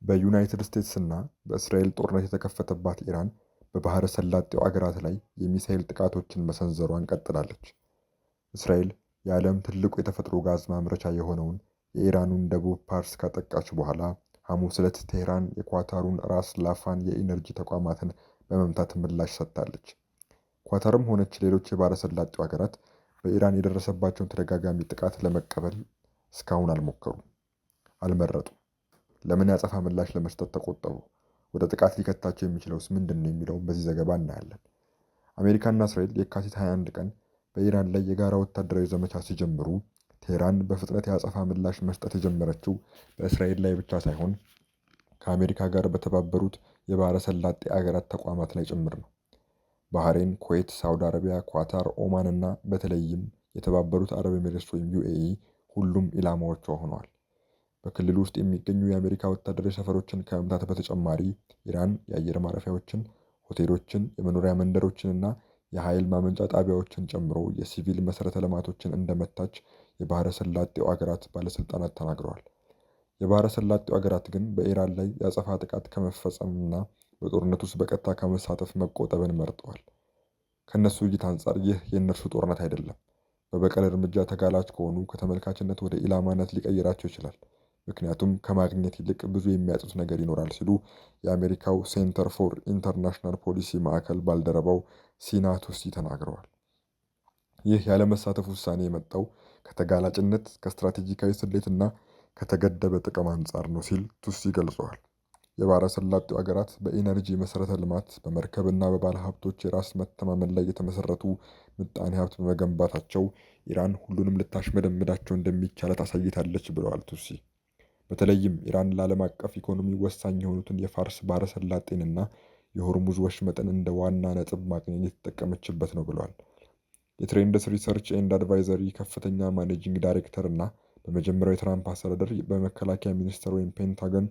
በዩናይትድ ስቴትስ እና በእስራኤል ጦርነት የተከፈተባት ኢራን በባህረ ሰላጤው አገራት ላይ የሚሳኤል ጥቃቶችን መሰንዘሯን ቀጥላለች። እስራኤል የዓለም ትልቁ የተፈጥሮ ጋዝ ማምረቻ የሆነውን የኢራኑን ደቡብ ፓርስ ካጠቃች በኋላ ሐሙስ ዕለት ቴህራን የኳታሩን ራስ ላፋን የኢነርጂ ተቋማትን በመምታት ምላሽ ሰጥታለች። ኳታርም ሆነች ሌሎች የባህረ ሰላጤው አገራት በኢራን የደረሰባቸውን ተደጋጋሚ ጥቃት ለመቀበል እስካሁን አልመረጡም። ለምን ያጸፋ ምላሽ ለመስጠት ተቆጠቡ? ወደ ጥቃት ሊከታቸው የሚችለውስ ምንድን ነው የሚለውን በዚህ ዘገባ እናያለን። አሜሪካና እስራኤል የካቲት 21 ቀን በኢራን ላይ የጋራ ወታደራዊ ዘመቻ ሲጀምሩ ቴህራን በፍጥነት የአጸፋ ምላሽ መስጠት የጀመረችው በእስራኤል ላይ ብቻ ሳይሆን ከአሜሪካ ጋር በተባበሩት የባህረ ሰላጤ አገራት ተቋማት ላይ ጭምር ነው። ባህሬን፣ ኩዌት፣ ሳውዲ አረቢያ፣ ኳታር፣ ኦማን እና በተለይም የተባበሩት አረብ ኤሚሬትስ ወይም ዩኤኢ ሁሉም ኢላማዎቿ ሆነዋል። በክልሉ ውስጥ የሚገኙ የአሜሪካ ወታደራዊ ሰፈሮችን ከመምታት በተጨማሪ ኢራን የአየር ማረፊያዎችን፣ ሆቴሎችን፣ የመኖሪያ መንደሮችንና የኃይል ማመንጫ ጣቢያዎችን ጨምሮ የሲቪል መሠረተ ልማቶችን እንደመታች የባህረ ሰላጤው አገራት ባለሥልጣናት ተናግረዋል። የባህረ ሰላጤው አገራት ግን በኢራን ላይ የአጸፋ ጥቃት ከመፈጸምና በጦርነት ውስጥ በቀጥታ ከመሳተፍ መቆጠብን መርጠዋል። ከእነሱ እይታ አንጻር ይህ የእነርሱ ጦርነት አይደለም። በበቀል እርምጃ ተጋላጭ ከሆኑ ከተመልካችነት ወደ ኢላማነት ሊቀይራቸው ይችላል። ምክንያቱም ከማግኘት ይልቅ ብዙ የሚያጡት ነገር ይኖራል ሲሉ የአሜሪካው ሴንተር ፎር ኢንተርናሽናል ፖሊሲ ማዕከል ባልደረባው ሲና ቱሲ ተናግረዋል። ይህ ያለመሳተፍ ውሳኔ የመጣው ከተጋላጭነት፣ ከስትራቴጂካዊ ስሌትና ከተገደበ ጥቅም አንጻር ነው ሲል ቱሲ ገልጸዋል። የባህረ ሰላጤው አገራት በኢነርጂ መሠረተ ልማት፣ በመርከብና በባለ ሀብቶች የራስ መተማመን ላይ የተመሰረቱ ምጣኔ ሀብት በመገንባታቸው ኢራን ሁሉንም ልታሽመደምዳቸው እንደሚቻላት አሳይታለች ብለዋል ቱሲ። በተለይም ኢራን ለዓለም አቀፍ ኢኮኖሚ ወሳኝ የሆኑትን የፋርስ ባህረ ሰላጤንና የሆርሙዝ ወሽመጥን እንደ ዋና ነጥብ ማግኘት የተጠቀመችበት ነው ብለዋል። የትሬንድስ ሪሰርች ኤንድ አድቫይዘሪ ከፍተኛ ማኔጂንግ ዳይሬክተር እና በመጀመሪያው የትራምፕ አስተዳደር በመከላከያ ሚኒስቴር ወይም ፔንታገን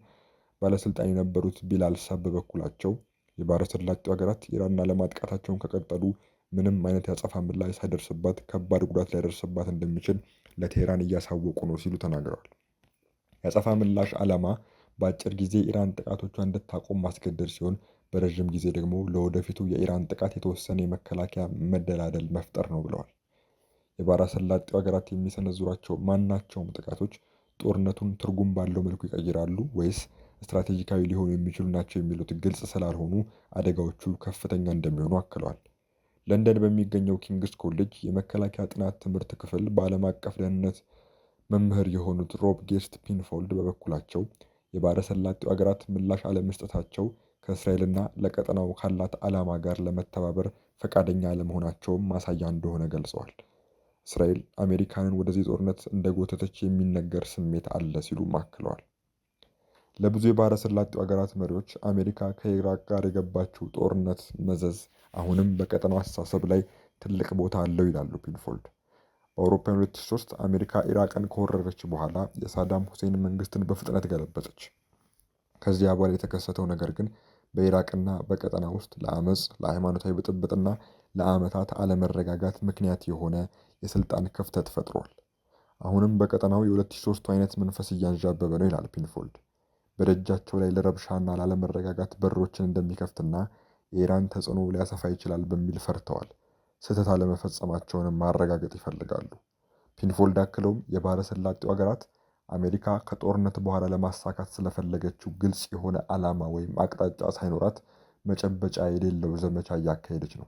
ባለስልጣን የነበሩት ቢላል ሳብ በበኩላቸው የባህረ ሰላጤው ሀገራት ኢራንና ለማጥቃታቸውን ከቀጠሉ ምንም አይነት ያጸፋ ምላሽ ሳይደርስባት ከባድ ጉዳት ሊያደርስባት እንደሚችል ለቴህራን እያሳወቁ ነው ሲሉ ተናግረዋል። የአጸፋ ምላሽ ዓላማ በአጭር ጊዜ ኢራን ጥቃቶቿ እንድታቆም ማስገደድ ሲሆን በረዥም ጊዜ ደግሞ ለወደፊቱ የኢራን ጥቃት የተወሰነ የመከላከያ መደላደል መፍጠር ነው ብለዋል። የባህረ ሰላጤው ሀገራት የሚሰነዝሯቸው ማናቸውም ጥቃቶች ጦርነቱን ትርጉም ባለው መልኩ ይቀይራሉ ወይስ ስትራቴጂካዊ ሊሆኑ የሚችሉ ናቸው የሚሉት ግልጽ ስላልሆኑ አደጋዎቹ ከፍተኛ እንደሚሆኑ አክለዋል። ለንደን በሚገኘው ኪንግስ ኮሌጅ የመከላከያ ጥናት ትምህርት ክፍል በዓለም አቀፍ ደህንነት መምህር የሆኑት ሮብ ጌስት ፒንፎልድ በበኩላቸው የባህረ ሰላጤው አገራት ምላሽ አለመስጠታቸው ከእስራኤልና ለቀጠናው ካላት ዓላማ ጋር ለመተባበር ፈቃደኛ አለመሆናቸውም ማሳያ እንደሆነ ገልጸዋል። እስራኤል አሜሪካንን ወደዚህ ጦርነት እንደጎተተች የሚነገር ስሜት አለ ሲሉም አክለዋል። ለብዙ የባህረ ሰላጤው አገራት መሪዎች አሜሪካ ከኢራቅ ጋር የገባችው ጦርነት መዘዝ አሁንም በቀጠናው አስተሳሰብ ላይ ትልቅ ቦታ አለው ይላሉ ፒንፎልድ። በአውሮፓውያን 2003 አሜሪካ ኢራቅን ከወረረች በኋላ የሳዳም ሁሴን መንግስትን በፍጥነት ገለበጠች። ከዚያ በኋላ የተከሰተው ነገር ግን በኢራቅና በቀጠና ውስጥ ለአመፅ፣ ለሃይማኖታዊ ብጥብጥና ለዓመታት አለመረጋጋት ምክንያት የሆነ የስልጣን ክፍተት ፈጥሯል። አሁንም በቀጠናው የ2003 አይነት መንፈስ እያንዣበበ ነው ይላል ፒንፎልድ። በደጃቸው ላይ ለረብሻና ላለመረጋጋት በሮችን እንደሚከፍትና የኢራን ተጽዕኖ ሊያሰፋ ይችላል በሚል ፈርተዋል። ስህተት አለመፈጸማቸውንም ማረጋገጥ ይፈልጋሉ። ፒንፎልድ አክለውም የባህረ ሰላጤው ሀገራት አሜሪካ ከጦርነት በኋላ ለማሳካት ስለፈለገችው ግልጽ የሆነ ዓላማ ወይም አቅጣጫ ሳይኖራት መጨበጫ የሌለው ዘመቻ እያካሄደች ነው።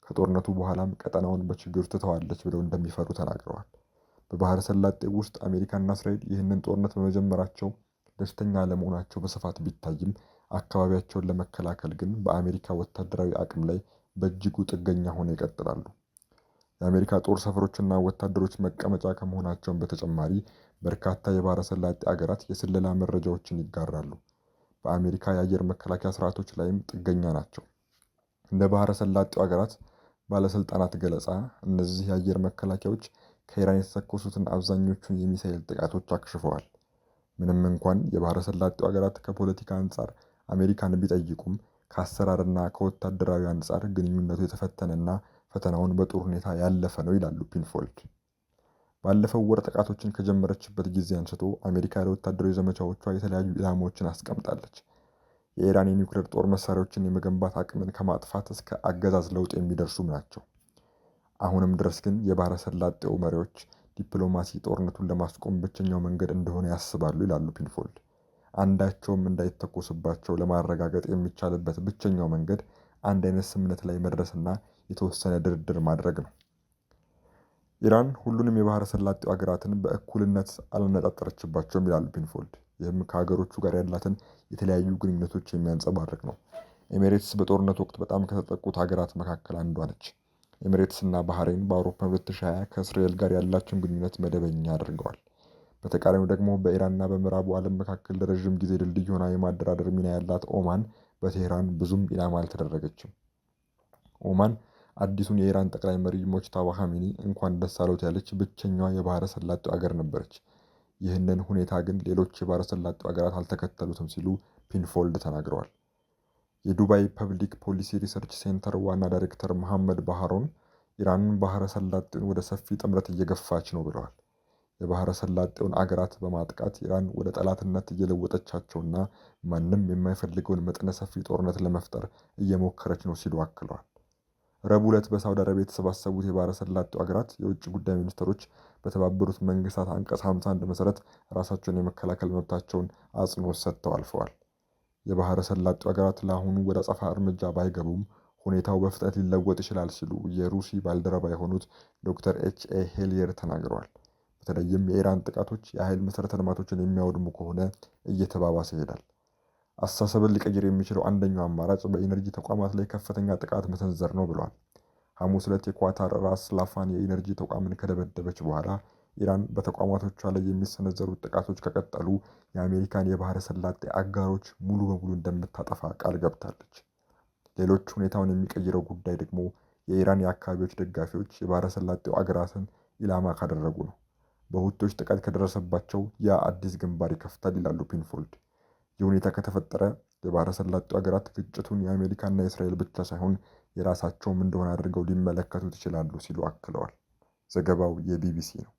ከጦርነቱ በኋላም ቀጠናውን በችግር ትተዋለች ብለው እንደሚፈሩ ተናግረዋል። በባህረ ሰላጤው ውስጥ አሜሪካና እስራኤል ይህንን ጦርነት በመጀመራቸው ደስተኛ አለመሆናቸው በስፋት ቢታይም አካባቢያቸውን ለመከላከል ግን በአሜሪካ ወታደራዊ አቅም ላይ በእጅጉ ጥገኛ ሆነው ይቀጥላሉ። የአሜሪካ ጦር ሰፈሮችና ወታደሮች መቀመጫ ከመሆናቸውን በተጨማሪ በርካታ የባህረ ሰላጤ አገራት የስለላ መረጃዎችን ይጋራሉ። በአሜሪካ የአየር መከላከያ ስርዓቶች ላይም ጥገኛ ናቸው። እንደ ባህረ ሰላጤው አገራት ባለስልጣናት ገለጻ እነዚህ የአየር መከላከያዎች ከኢራን የተተኮሱትን አብዛኞቹን የሚሳኤል ጥቃቶች አክሽፈዋል። ምንም እንኳን የባህረ ሰላጤው አገራት ከፖለቲካ አንጻር አሜሪካን ቢጠይቁም ከአሰራርና ከወታደራዊ አንጻር ግንኙነቱ የተፈተነና ፈተናውን በጥሩ ሁኔታ ያለፈ ነው ይላሉ ፒንፎልድ። ባለፈው ወር ጥቃቶችን ከጀመረችበት ጊዜ አንስቶ አሜሪካ ለወታደራዊ ዘመቻዎቿ የተለያዩ ኢላማዎችን አስቀምጣለች። የኢራን የኒውክሌር ጦር መሳሪያዎችን የመገንባት አቅምን ከማጥፋት እስከ አገዛዝ ለውጥ የሚደርሱም ናቸው። አሁንም ድረስ ግን የባህረ ሰላጤው መሪዎች ዲፕሎማሲ ጦርነቱን ለማስቆም ብቸኛው መንገድ እንደሆነ ያስባሉ ይላሉ ፒንፎልድ። አንዳቸውም እንዳይተኮስባቸው ለማረጋገጥ የሚቻልበት ብቸኛው መንገድ አንድ አይነት ስምምነት ላይ መድረስና የተወሰነ ድርድር ማድረግ ነው። ኢራን ሁሉንም የባህረ ሰላጤው ሀገራትን በእኩልነት አልነጣጠረችባቸውም ይላሉ ፒንፎልድ። ይህም ከሀገሮቹ ጋር ያላትን የተለያዩ ግንኙነቶች የሚያንጸባርቅ ነው። ኤሜሬትስ በጦርነት ወቅት በጣም ከተጠቁት ሀገራት መካከል አንዷ ነች። ኤሜሬትስ እና ባህሬን በአውሮፓ 2020 ከእስራኤል ጋር ያላቸውን ግንኙነት መደበኛ አድርገዋል። በተቃራኒው ደግሞ በኢራንና በምዕራቡ ዓለም መካከል ለረዥም ጊዜ ድልድይ ሆና የማደራደር ሚና ያላት ኦማን በቴህራን ብዙም ኢላማ አልተደረገችም። ኦማን አዲሱን የኢራን ጠቅላይ መሪ ሞጅታባ ኻሜኒ እንኳን ደስ አሎት ያለች ብቸኛዋ የባህረ ሰላጤው አገር ነበረች። ይህንን ሁኔታ ግን ሌሎች የባህረ ሰላጤው አገራት አልተከተሉትም ሲሉ ፒንፎልድ ተናግረዋል። የዱባይ ፐብሊክ ፖሊሲ ሪሰርች ሴንተር ዋና ዳይሬክተር መሐመድ ባህሮን ኢራን ባህረ ሰላጤውን ወደ ሰፊ ጥምረት እየገፋች ነው ብለዋል። የባህረ ሰላጤውን አገራት በማጥቃት ኢራን ወደ ጠላትነት እየለወጠቻቸውና ማንም የማይፈልገውን መጠነ ሰፊ ጦርነት ለመፍጠር እየሞከረች ነው ሲሉ አክለዋል። ረቡዕ ዕለት በሳውዲ አረቢያ የተሰባሰቡት የባህረ ሰላጤው አገራት የውጭ ጉዳይ ሚኒስትሮች በተባበሩት መንግስታት አንቀጽ 51 መሰረት ራሳቸውን የመከላከል መብታቸውን አጽንኦት ሰጥተው አልፈዋል። የባህረ ሰላጤው አገራት ለአሁኑ ወደ አጸፋ እርምጃ ባይገቡም ሁኔታው በፍጥነት ሊለወጥ ይችላል ሲሉ የሩሲ ባልደረባ የሆኑት ዶክተር ኤች.ኤ. ሄሊየር ተናግረዋል። በተለይም የኢራን ጥቃቶች የኃይል መሠረተ ልማቶችን የሚያወድሙ ከሆነ እየተባባሰ ይሄዳል። አስተሳሰብን ሊቀይር የሚችለው አንደኛው አማራጭ በኢነርጂ ተቋማት ላይ ከፍተኛ ጥቃት መሰንዘር ነው ብለዋል። ሐሙስ ዕለት የኳታር ራስ ላፋን የኢነርጂ ተቋምን ከደበደበች በኋላ ኢራን በተቋማቶቿ ላይ የሚሰነዘሩት ጥቃቶች ከቀጠሉ የአሜሪካን የባህረ ሰላጤ አጋሮች ሙሉ በሙሉ እንደምታጠፋ ቃል ገብታለች። ሌሎች ሁኔታውን የሚቀይረው ጉዳይ ደግሞ የኢራን የአካባቢዎች ደጋፊዎች የባህረ ሰላጤው አገራትን ኢላማ ካደረጉ ነው። በሁቶች ጥቃት ከደረሰባቸው ያ አዲስ ግንባር ይከፍታል ይላሉ ፒንፎልድ። ይህ ሁኔታ ከተፈጠረ የባህረ ሰላጤው ሀገራት ግጭቱን የአሜሪካና የእስራኤል ብቻ ሳይሆን የራሳቸውም እንደሆነ አድርገው ሊመለከቱት ይችላሉ ሲሉ አክለዋል። ዘገባው የቢቢሲ ነው።